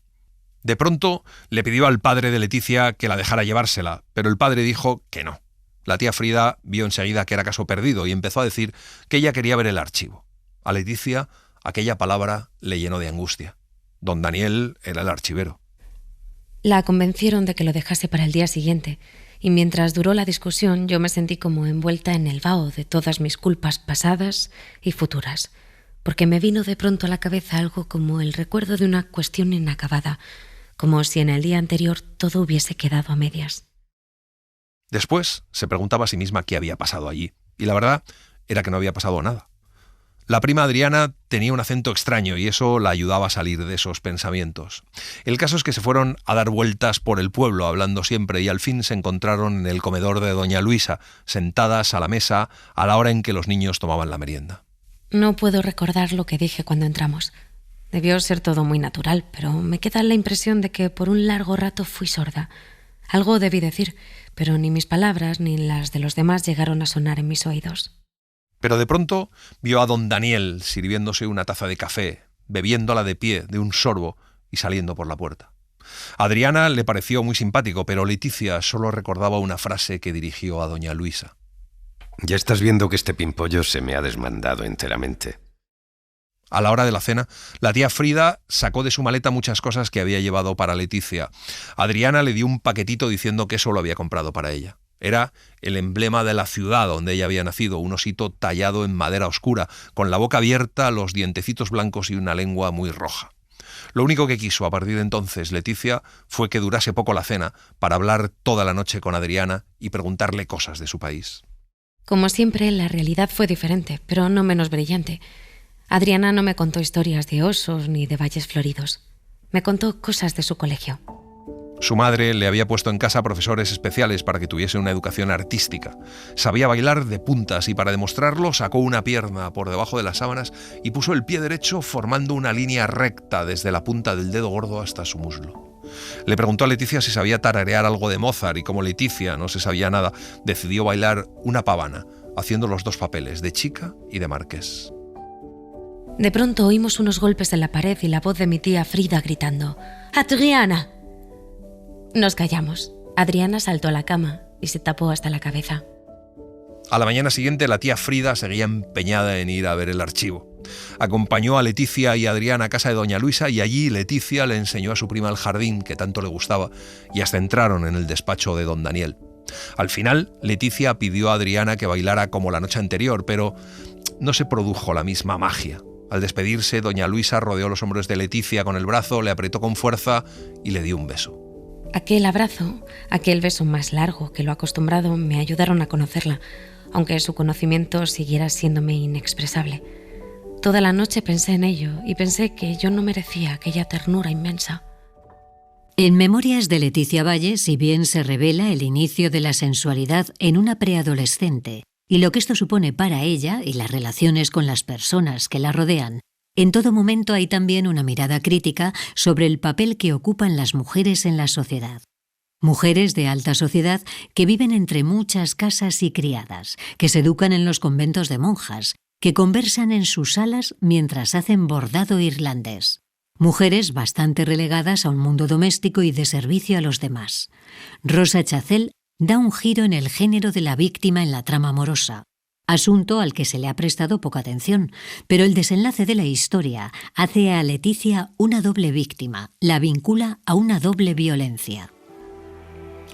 De pronto le pidió al padre de Leticia que la dejara llevársela, pero el padre dijo que no. La tía Frida vio enseguida que era caso perdido y empezó a decir que ella quería ver el archivo. A Leticia aquella palabra le llenó de angustia. Don Daniel era el archivero. La convencieron de que lo dejase para el día siguiente, y mientras duró la discusión yo me sentí como envuelta en el vaho de todas mis culpas pasadas y futuras, porque me vino de pronto a la cabeza algo como el recuerdo de una cuestión inacabada, como si en el día anterior todo hubiese quedado a medias. Después se preguntaba a sí misma qué había pasado allí, y la verdad era que no había pasado nada. La prima Adriana tenía un acento extraño y eso la ayudaba a salir de esos pensamientos. El caso es que se fueron a dar vueltas por el pueblo hablando siempre y al fin se encontraron en el comedor de doña Luisa, sentadas a la mesa a la hora en que los niños tomaban la merienda. No puedo recordar lo que dije cuando entramos. Debió ser todo muy natural, pero me queda la impresión de que por un largo rato fui sorda. Algo debí decir, pero ni mis palabras ni las de los demás llegaron a sonar en mis oídos. Pero de pronto vio a don Daniel sirviéndose una taza de café, bebiéndola de pie, de un sorbo y saliendo por la puerta. Adriana le pareció muy simpático, pero Leticia solo recordaba una frase que dirigió a doña Luisa. Ya estás viendo que este pimpollo se me ha desmandado enteramente. A la hora de la cena, la tía Frida sacó de su maleta muchas cosas que había llevado para Leticia. Adriana le dio un paquetito diciendo que eso lo había comprado para ella. Era el emblema de la ciudad donde ella había nacido, un osito tallado en madera oscura, con la boca abierta, los dientecitos blancos y una lengua muy roja. Lo único que quiso a partir de entonces Leticia fue que durase poco la cena para hablar toda la noche con Adriana y preguntarle cosas de su país. Como siempre, la realidad fue diferente, pero no menos brillante. Adriana no me contó historias de osos ni de valles floridos. Me contó cosas de su colegio. Su madre le había puesto en casa profesores especiales para que tuviese una educación artística. Sabía bailar de puntas y para demostrarlo sacó una pierna por debajo de las sábanas y puso el pie derecho formando una línea recta desde la punta del dedo gordo hasta su muslo. Le preguntó a Leticia si sabía tararear algo de Mozart y como Leticia no se sabía nada, decidió bailar una pavana, haciendo los dos papeles, de chica y de marqués. De pronto oímos unos golpes en la pared y la voz de mi tía Frida gritando: ¡Adriana! Nos callamos. Adriana saltó a la cama y se tapó hasta la cabeza. A la mañana siguiente la tía Frida seguía empeñada en ir a ver el archivo. Acompañó a Leticia y a Adriana a casa de doña Luisa y allí Leticia le enseñó a su prima el jardín que tanto le gustaba y hasta entraron en el despacho de don Daniel. Al final, Leticia pidió a Adriana que bailara como la noche anterior, pero no se produjo la misma magia. Al despedirse, doña Luisa rodeó los hombros de Leticia con el brazo, le apretó con fuerza y le dio un beso. Aquel abrazo, aquel beso más largo que lo acostumbrado, me ayudaron a conocerla, aunque su conocimiento siguiera siéndome inexpresable. Toda la noche pensé en ello y pensé que yo no merecía aquella ternura inmensa. En Memorias de Leticia Valle, si bien se revela el inicio de la sensualidad en una preadolescente y lo que esto supone para ella y las relaciones con las personas que la rodean, en todo momento hay también una mirada crítica sobre el papel que ocupan las mujeres en la sociedad. Mujeres de alta sociedad que viven entre muchas casas y criadas, que se educan en los conventos de monjas, que conversan en sus salas mientras hacen bordado irlandés. Mujeres bastante relegadas a un mundo doméstico y de servicio a los demás. Rosa Chacel da un giro en el género de la víctima en la trama amorosa, asunto al que se le ha prestado poca atención, pero el desenlace de la historia hace a Leticia una doble víctima, la vincula a una doble violencia.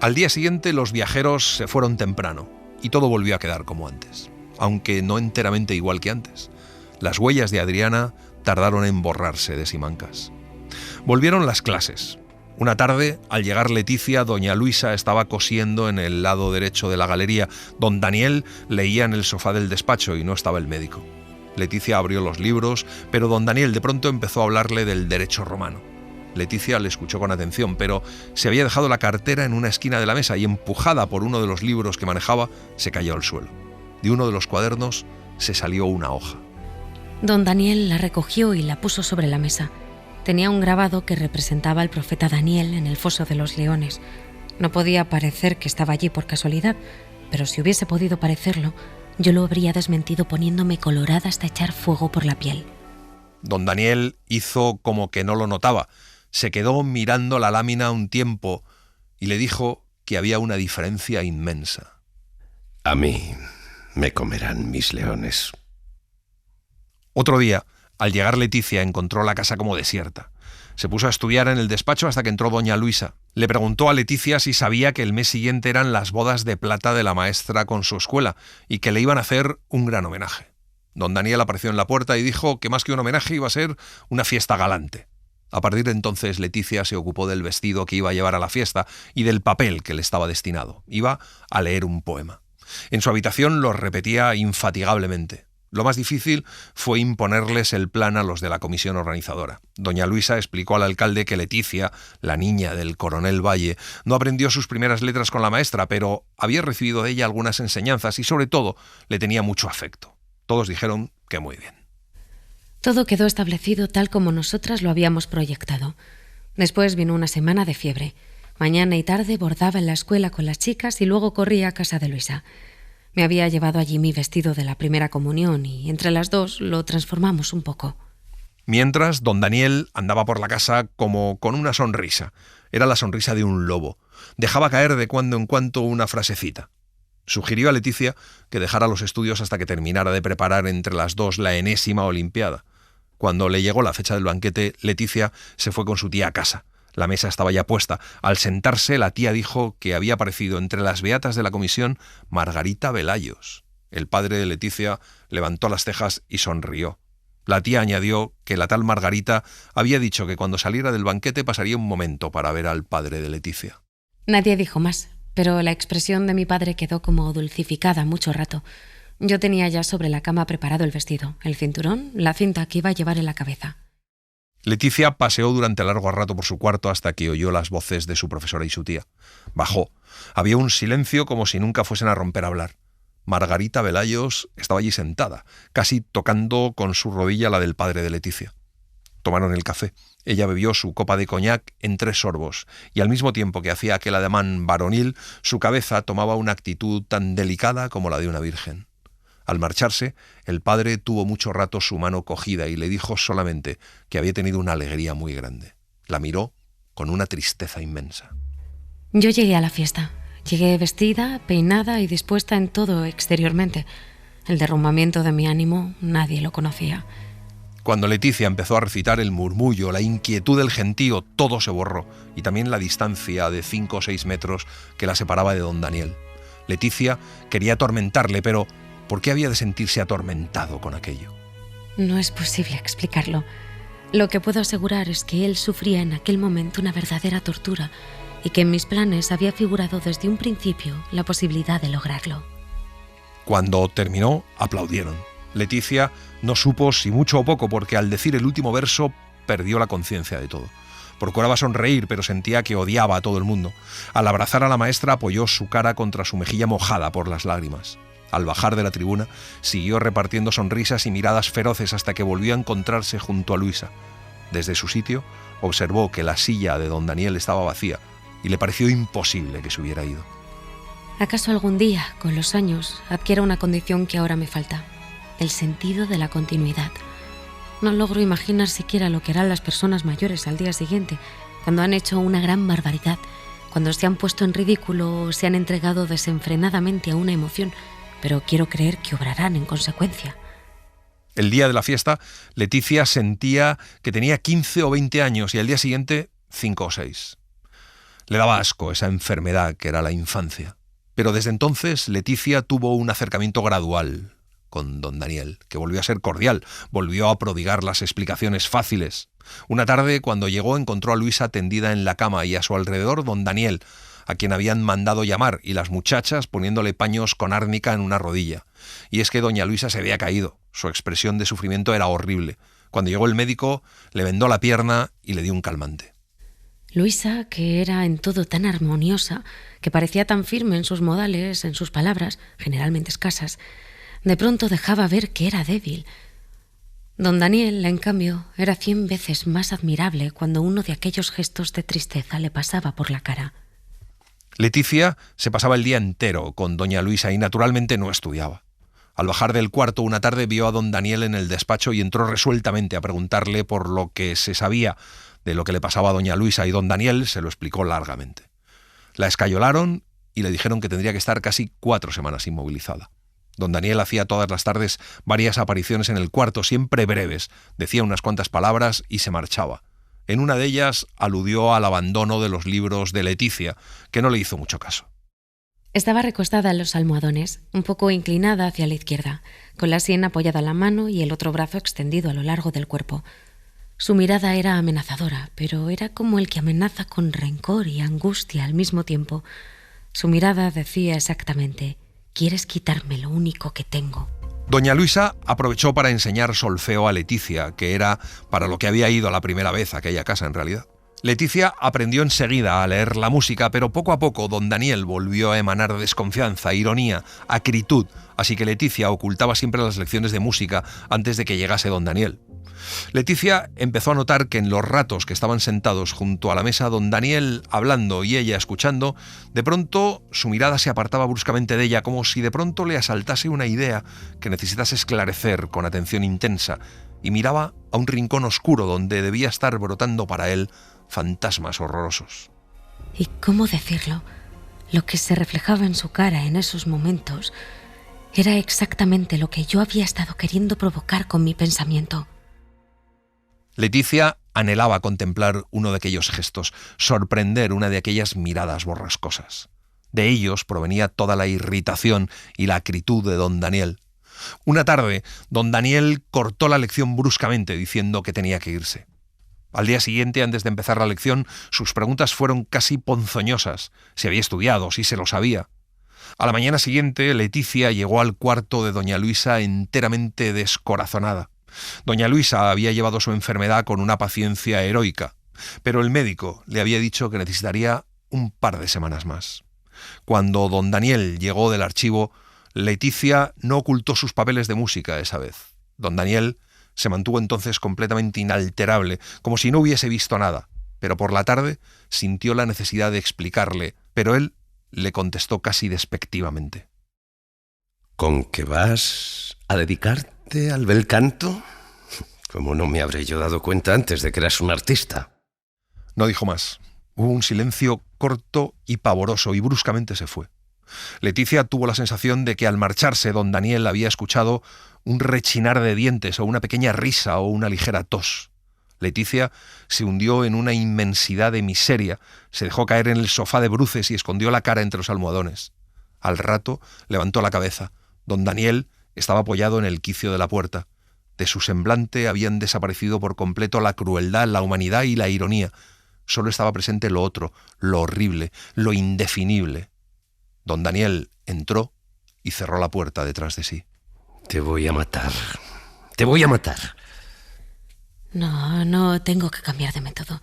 Al día siguiente los viajeros se fueron temprano y todo volvió a quedar como antes, aunque no enteramente igual que antes. Las huellas de Adriana tardaron en borrarse de Simancas. Volvieron las clases. Una tarde, al llegar Leticia, doña Luisa estaba cosiendo en el lado derecho de la galería. Don Daniel leía en el sofá del despacho y no estaba el médico. Leticia abrió los libros, pero don Daniel de pronto empezó a hablarle del derecho romano. Leticia le escuchó con atención, pero se había dejado la cartera en una esquina de la mesa y, empujada por uno de los libros que manejaba, se cayó al suelo. De uno de los cuadernos se salió una hoja. Don Daniel la recogió y la puso sobre la mesa. Tenía un grabado que representaba al profeta Daniel en el foso de los leones. No podía parecer que estaba allí por casualidad, pero si hubiese podido parecerlo, yo lo habría desmentido poniéndome colorada hasta echar fuego por la piel. Don Daniel hizo como que no lo notaba. Se quedó mirando la lámina un tiempo y le dijo que había una diferencia inmensa. A mí me comerán mis leones. Otro día, al llegar Leticia, encontró la casa como desierta. Se puso a estudiar en el despacho hasta que entró doña Luisa. Le preguntó a Leticia si sabía que el mes siguiente eran las bodas de plata de la maestra con su escuela y que le iban a hacer un gran homenaje. Don Daniel apareció en la puerta y dijo que más que un homenaje iba a ser una fiesta galante. A partir de entonces Leticia se ocupó del vestido que iba a llevar a la fiesta y del papel que le estaba destinado. Iba a leer un poema. En su habitación lo repetía infatigablemente. Lo más difícil fue imponerles el plan a los de la comisión organizadora. Doña Luisa explicó al alcalde que Leticia, la niña del coronel Valle, no aprendió sus primeras letras con la maestra, pero había recibido de ella algunas enseñanzas y sobre todo le tenía mucho afecto. Todos dijeron que muy bien. Todo quedó establecido tal como nosotras lo habíamos proyectado. Después vino una semana de fiebre. Mañana y tarde bordaba en la escuela con las chicas y luego corría a casa de Luisa. Me había llevado allí mi vestido de la primera comunión y entre las dos lo transformamos un poco. Mientras, don Daniel andaba por la casa como con una sonrisa. Era la sonrisa de un lobo. Dejaba caer de cuando en cuando una frasecita. Sugirió a Leticia que dejara los estudios hasta que terminara de preparar entre las dos la enésima Olimpiada. Cuando le llegó la fecha del banquete, Leticia se fue con su tía a casa. La mesa estaba ya puesta. Al sentarse, la tía dijo que había aparecido entre las beatas de la comisión Margarita Velayos. El padre de Leticia levantó las cejas y sonrió. La tía añadió que la tal Margarita había dicho que cuando saliera del banquete pasaría un momento para ver al padre de Leticia. Nadie dijo más, pero la expresión de mi padre quedó como dulcificada mucho rato. Yo tenía ya sobre la cama preparado el vestido, el cinturón, la cinta que iba a llevar en la cabeza. Leticia paseó durante largo rato por su cuarto hasta que oyó las voces de su profesora y su tía. Bajó. Había un silencio como si nunca fuesen a romper a hablar. Margarita Velayos estaba allí sentada, casi tocando con su rodilla la del padre de Leticia. Tomaron el café. Ella bebió su copa de coñac en 3 sorbos, y al mismo tiempo que hacía aquel ademán varonil, su cabeza tomaba una actitud tan delicada como la de una virgen. Al marcharse, el padre tuvo mucho rato su mano cogida y le dijo solamente que había tenido una alegría muy grande. La miró con una tristeza inmensa. Yo llegué a la fiesta. Llegué vestida, peinada y dispuesta en todo exteriormente. El derrumbamiento de mi ánimo nadie lo conocía. Cuando Leticia empezó a recitar, el murmullo, la inquietud del gentío, todo se borró, y también la distancia de 5 o 6 metros que la separaba de don Daniel. Leticia quería atormentarle, pero ¿por qué había de sentirse atormentado con aquello? No es posible explicarlo. Lo que puedo asegurar es que él sufría en aquel momento una verdadera tortura y que en mis planes había figurado desde un principio la posibilidad de lograrlo. Cuando terminó, aplaudieron. Leticia no supo si mucho o poco, porque al decir el último verso perdió la conciencia de todo. Procuraba sonreír, pero sentía que odiaba a todo el mundo. Al abrazar a la maestra, apoyó su cara contra su mejilla mojada por las lágrimas. Al bajar de la tribuna, siguió repartiendo sonrisas y miradas feroces hasta que volvió a encontrarse junto a Luisa. Desde su sitio, observó que la silla de don Daniel estaba vacía y le pareció imposible que se hubiera ido. ¿Acaso algún día, con los años, adquiera una condición que ahora me falta? El sentido de la continuidad. No logro imaginar siquiera lo que harán las personas mayores al día siguiente, cuando han hecho una gran barbaridad, cuando se han puesto en ridículo o se han entregado desenfrenadamente a una emoción, pero quiero creer que obrarán en consecuencia. El día de la fiesta, Leticia sentía que tenía 15 o 20 años y al día siguiente 5 o 6. Le daba asco esa enfermedad que era la infancia. Pero desde entonces Leticia tuvo un acercamiento gradual con don Daniel, que volvió a ser cordial, volvió a prodigar las explicaciones fáciles. Una tarde, cuando llegó, encontró a Luisa tendida en la cama y a su alrededor don Daniel, a quien habían mandado llamar, y las muchachas poniéndole paños con árnica en una rodilla. Y es que doña Luisa se había caído. Su expresión de sufrimiento era horrible. Cuando llegó el médico, le vendó la pierna y le dio un calmante. Luisa, que era en todo tan armoniosa, que parecía tan firme en sus modales, en sus palabras, generalmente escasas, de pronto dejaba ver que era débil. Don Daniel, en cambio, era 100 veces más admirable cuando uno de aquellos gestos de tristeza le pasaba por la cara. Leticia se pasaba el día entero con doña Luisa y naturalmente no estudiaba. Al bajar del cuarto una tarde vio a don Daniel en el despacho y entró resueltamente a preguntarle por lo que se sabía de lo que le pasaba a doña Luisa, y don Daniel se lo explicó largamente. La escayolaron y le dijeron que tendría que estar casi 4 semanas inmovilizada. Don Daniel hacía todas las tardes varias apariciones en el cuarto, siempre breves, decía unas cuantas palabras y se marchaba. En una de ellas aludió al abandono de los libros de Leticia, que no le hizo mucho caso. Estaba recostada en los almohadones, un poco inclinada hacia la izquierda, con la sien apoyada en la mano y el otro brazo extendido a lo largo del cuerpo. Su mirada era amenazadora, pero era como el que amenaza con rencor y angustia al mismo tiempo. Su mirada decía exactamente: «¿Quieres quitarme lo único que tengo?». Doña Luisa aprovechó para enseñar solfeo a Leticia, que era para lo que había ido la primera vez a aquella casa en realidad. Leticia aprendió enseguida a leer la música, pero poco a poco don Daniel volvió a emanar desconfianza, ironía, acritud, así que Leticia ocultaba siempre las lecciones de música antes de que llegase don Daniel. Leticia empezó a notar que en los ratos que estaban sentados junto a la mesa, don Daniel hablando y ella escuchando, de pronto su mirada se apartaba bruscamente de ella, como si de pronto le asaltase una idea que necesitase esclarecer con atención intensa, y miraba a un rincón oscuro donde debía estar brotando para él fantasmas horrorosos. Y cómo decirlo, lo que se reflejaba en su cara en esos momentos era exactamente lo que yo había estado queriendo provocar con mi pensamiento. Leticia anhelaba contemplar uno de aquellos gestos, sorprender una de aquellas miradas borrascosas. De ellos provenía toda la irritación y la acritud de don Daniel. Una tarde, don Daniel cortó la lección bruscamente, diciendo que tenía que irse. Al día siguiente, antes de empezar la lección, sus preguntas fueron casi ponzoñosas. Si había estudiado, si se lo sabía. A la mañana siguiente, Leticia llegó al cuarto de doña Luisa enteramente descorazonada. Doña Luisa había llevado su enfermedad con una paciencia heroica, pero el médico le había dicho que necesitaría un par de semanas más. Cuando don Daniel llegó del archivo, Leticia no ocultó sus papeles de música esa vez. Don Daniel se mantuvo entonces completamente inalterable, como si no hubiese visto nada, pero por la tarde sintió la necesidad de explicarle, pero él le contestó casi despectivamente. ¿Con qué vas a dedicarte al bel canto? ¿Cómo no me habré yo dado cuenta antes de que eras un artista? No dijo más. Hubo un silencio corto y pavoroso y bruscamente se fue. Leticia tuvo la sensación de que al marcharse don Daniel había escuchado un rechinar de dientes o una pequeña risa o una ligera tos. Leticia se hundió en una inmensidad de miseria, se dejó caer en el sofá de bruces y escondió la cara entre los almohadones. Al rato levantó la cabeza. Don Daniel estaba apoyado en el quicio de la puerta. De su semblante habían desaparecido por completo la crueldad, la humanidad y la ironía. Solo estaba presente lo otro, lo horrible, lo indefinible. Don Daniel entró y cerró la puerta detrás de sí. Te voy a matar. Te voy a matar. No tengo que cambiar de método.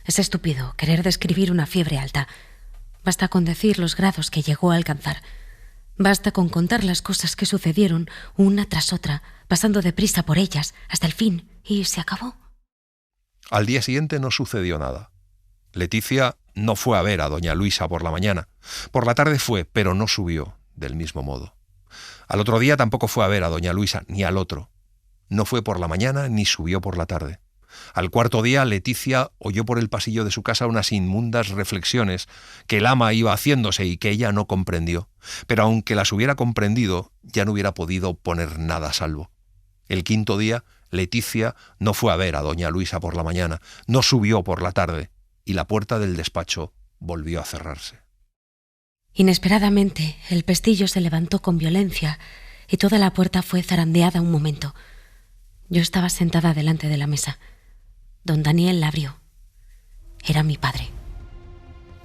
Es estúpido querer describir una fiebre alta. Basta con decir los grados que llegó a alcanzar. Basta con contar las cosas que sucedieron una tras otra, pasando deprisa por ellas hasta el fin, y se acabó. Al día siguiente no sucedió nada. Leticia no fue a ver a doña Luisa por la mañana. Por la tarde fue, pero no subió del mismo modo. Al otro día tampoco fue a ver a doña Luisa, ni al otro. No fue por la mañana ni subió por la tarde. Al cuarto día, Leticia oyó por el pasillo de su casa unas inmundas reflexiones que el ama iba haciéndose y que ella no comprendió. Pero aunque las hubiera comprendido, ya no hubiera podido poner nada a salvo. El quinto día, Leticia no fue a ver a doña Luisa por la mañana, no subió por la tarde, y la puerta del despacho volvió a cerrarse. Inesperadamente, el pestillo se levantó con violencia y toda la puerta fue zarandeada un momento. Yo estaba sentada delante de la mesa. Don Daniel la abrió. Era mi padre.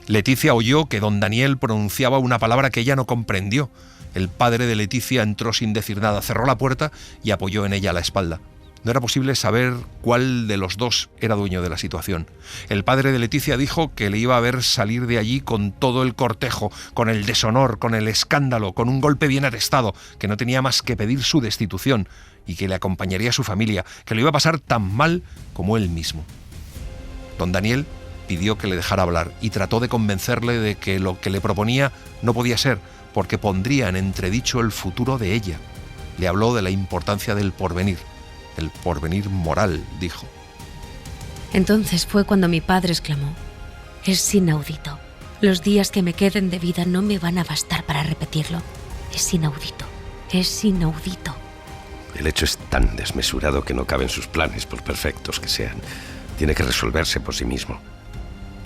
Leticia oyó que don Daniel pronunciaba una palabra que ella no comprendió. El padre de Leticia entró sin decir nada, cerró la puerta y apoyó en ella la espalda. No era posible saber cuál de los dos era dueño de la situación. El padre de Leticia dijo que le iba a ver salir de allí con todo el cortejo, con el deshonor, con el escándalo, con un golpe bien atestado, que no tenía más que pedir su destitución y que le acompañaría a su familia, que lo iba a pasar tan mal como él mismo. Don Daniel pidió que le dejara hablar y trató de convencerle de que lo que le proponía no podía ser, porque pondría en entredicho el futuro de ella. Le habló de la importancia del porvenir. El porvenir moral, dijo. Entonces fue cuando mi padre exclamó: «Es inaudito. Los días que me queden de vida no me van a bastar para repetirlo. Es inaudito. Es inaudito». El hecho es tan desmesurado que no caben sus planes, por perfectos que sean. Tiene que resolverse por sí mismo.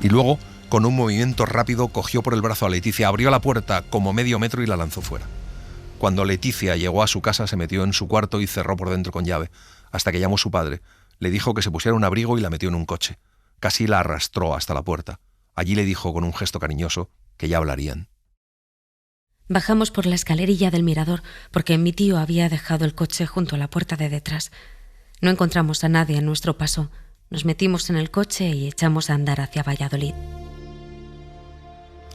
Y luego, con un movimiento rápido, cogió por el brazo a Leticia, abrió la puerta como medio metro y la lanzó fuera. Cuando Leticia llegó a su casa, se metió en su cuarto y cerró por dentro con llave, hasta que llamó su padre. Le dijo que se pusiera un abrigo y la metió en un coche. Casi la arrastró hasta la puerta. Allí le dijo con un gesto cariñoso que ya hablarían. Bajamos por la escalerilla del mirador porque mi tío había dejado el coche junto a la puerta de detrás. No encontramos a nadie en nuestro paso. Nos metimos en el coche y echamos a andar hacia Valladolid.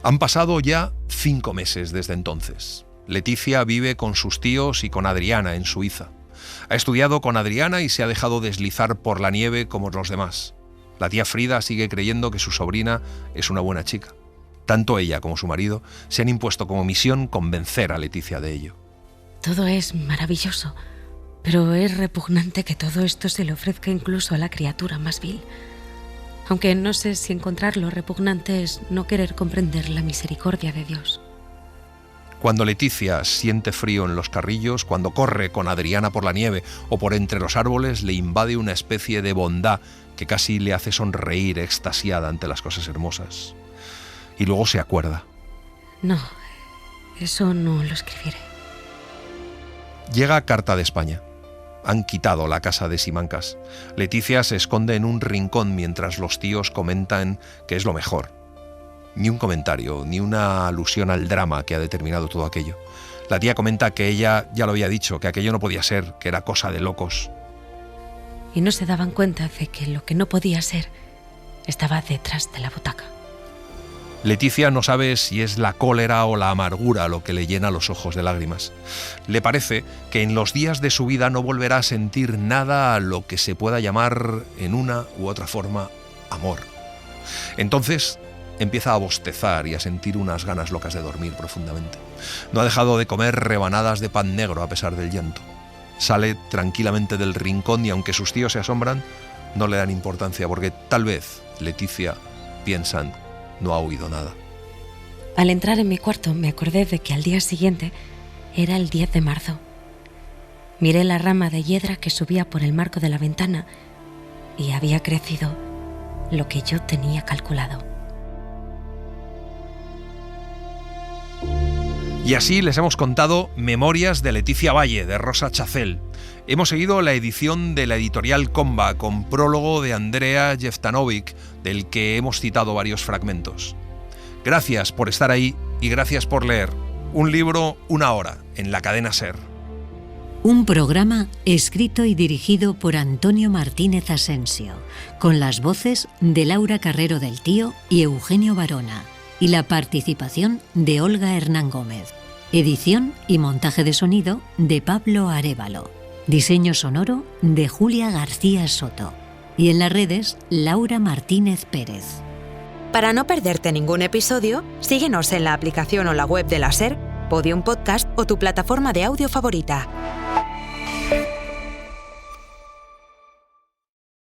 Han pasado ya 5 meses desde entonces. Leticia vive con sus tíos y con Adriana en Suiza. Ha estudiado con Adriana y se ha dejado deslizar por la nieve como los demás. La tía Frida sigue creyendo que su sobrina es una buena chica. Tanto ella como su marido se han impuesto como misión convencer a Leticia de ello. Todo es maravilloso, pero es repugnante que todo esto se le ofrezca incluso a la criatura más vil. aunque no sé si encontrarlo repugnante es no querer comprender la misericordia de Dios. Cuando Leticia siente frío en los carrillos, cuando corre con Adriana por la nieve o por entre los árboles, le invade una especie de bondad que casi le hace sonreír extasiada ante las cosas hermosas. Y luego se acuerda. No, eso no lo escribiré. Llega carta de España. Han quitado la casa de Simancas. Leticia se esconde en un rincón mientras los tíos comentan que es lo mejor. Ni un comentario, ni una alusión al drama que ha determinado todo aquello. La tía comenta que ella ya lo había dicho, que aquello no podía ser, que era cosa de locos. Y no se daban cuenta de que lo que no podía ser estaba detrás de la butaca. Leticia no sabe si es la cólera o la amargura lo que le llena los ojos de lágrimas. Le parece que en los días de su vida no volverá a sentir nada a lo que se pueda llamar, en una u otra forma, amor. Entonces empieza a bostezar y a sentir unas ganas locas de dormir profundamente. No ha dejado de comer rebanadas de pan negro a pesar del llanto. Sale tranquilamente del rincón y aunque sus tíos se asombran, no le dan importancia porque tal vez Leticia, piensan, no ha oído nada. Al entrar en mi cuarto me acordé de que al día siguiente era el 10 de marzo. Miré la rama de hiedra que subía por el marco de la ventana y había crecido lo que yo tenía calculado. Y así les hemos contado Memorias de Leticia Valle, de Rosa Chacel. Hemos seguido la edición de la editorial Comba, con prólogo de Andrea Jeftanovic, del que hemos citado varios fragmentos. Gracias por estar ahí y gracias por leer. Un libro, una hora, en la cadena SER. Un programa escrito y dirigido por Antonio Martínez Asensio, con las voces de Laura Carrero del Tío y Eugenio Barona, y la participación de Olga Hernán Gómez. Edición y montaje de sonido de Pablo Arévalo. Diseño sonoro de Julia García Soto. Y en las redes, Laura Martínez Pérez. Para no perderte ningún episodio, síguenos en la aplicación o la web de la SER, Podium Podcast o tu plataforma de audio favorita.